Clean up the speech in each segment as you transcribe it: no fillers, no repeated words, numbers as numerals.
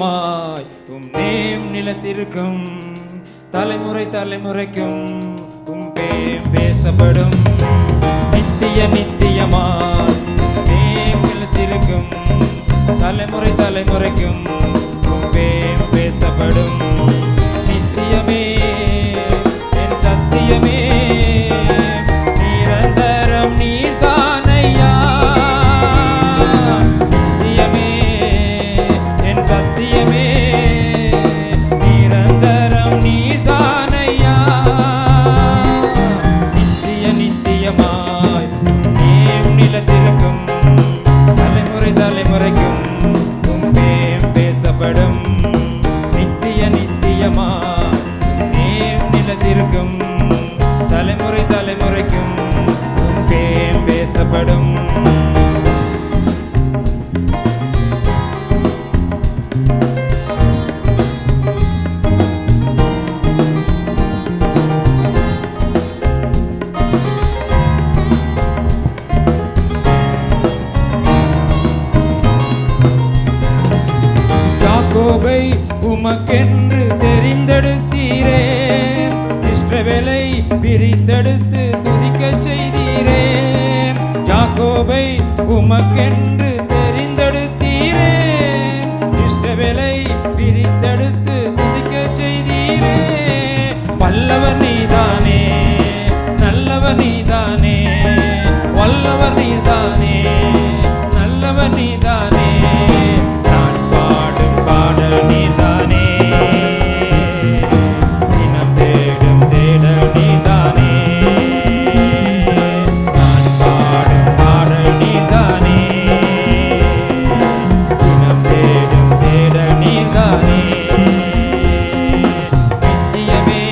நித்தியமாய் name நிலத்திற்கும் தலைமுறை தலைமுறைக்கும் பேம் பேசப்படும். நித்தியமாய் நேம் நிலத்திற்கும் தலைமுறை தலைமுறைக்கும் பேம் பேசப்படும். நித்தியமே என் சத்தியமே நிரந்தரம் நீர்தானையா. நித்தியமே என் சத்தியமே நிரந்தரம் நீர்தானையா. நித்தியமாய் நேம் நிலத்திற்கும் தலைமுறை தலைமுறைக்கும் பேம் பேசப்படும். நித்தியமாய் நேம் நிலத்திற்கும் தலைமுறை தலைமுறைக்கும் பேம் பேசப்படும். யாக்கோபை உமக்கென்று தெரிந்தெடுத்தீரே, இஸ்ரவேலை பிரித்தெடுத்து துதிக்கச் செய்தீரே. யாக்கோபை உமக்கென்று தெரிந்தெடுத்தீரே, இஸ்ரவேலை பிரித்தெடுத்து துதிக்கச் செய்தீரே. வல்லவர் நீதானே, நல்லவர் நீதானே, வல்லவர் நீதானே, நல்லவர் நீதானே. நான் பாடும் பாடல் நீதானே, தினம் தேடும் தேடல் நீதானே. நான் பாடும் பாடல் நீதானே, தினம் தேடும் தேடல் நீதானே. நித்தியமே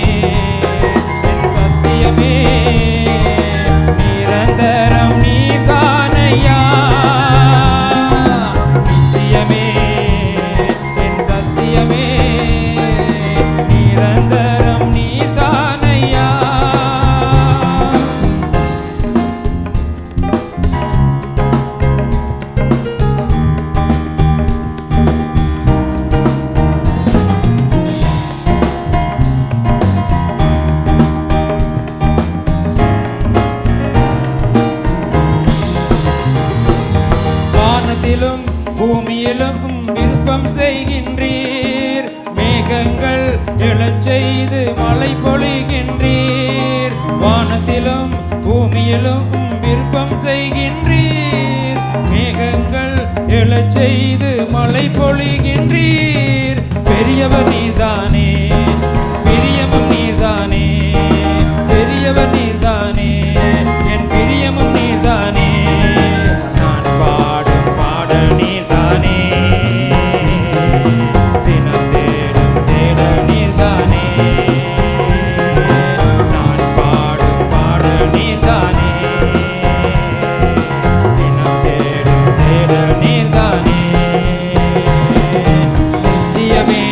என் சத்தியமே நிரந்தரம் நீதானையா. நித்தியமே என் சத்தியமே நிரந்தரம் நீதானையா. வானத்திலும் பூமியிலும் விருப்பம் செய்கின்றீர், மேகங்கள் எழச் செய்து மழை பொழிகின்றீர். வானத்திலும் பூமியிலும் விருப்பம் செய்கின்றீர், மேகங்கள் எழச் செய்து மழை பொழிகின்றீர். பெரியவர் நீர்தானே, பிரியமும் நீர்தானே, பெரியவர் நீர்தானே, என் பிரியமும் நீர்தானே. நான் பாடும் பாடல் நீர்தானே, தினம் தேடும் தேடல் நீர்தானே. நான் பாடும் பாடல் நீர்தானே, தினம் தேடும் தேடல் நீர்தானே. நித்தியமே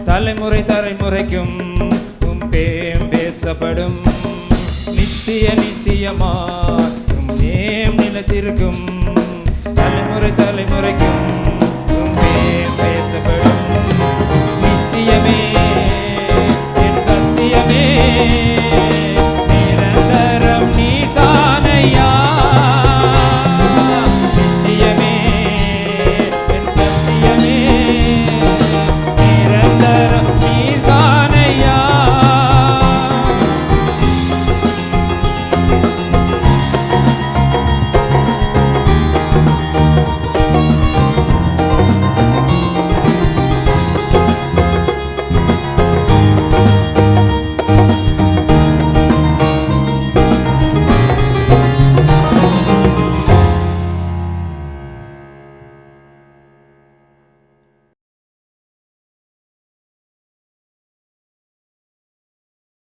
தலைமுறை தலைமுறைக்கும் உம் பேம் பேசப்படும். நித்திய நித்தியமாய் உம் நேம் நிலைத்திருக்கும். தலைமுறை தலைமுறைக்கும் உம் பேம் பேசப்படும்.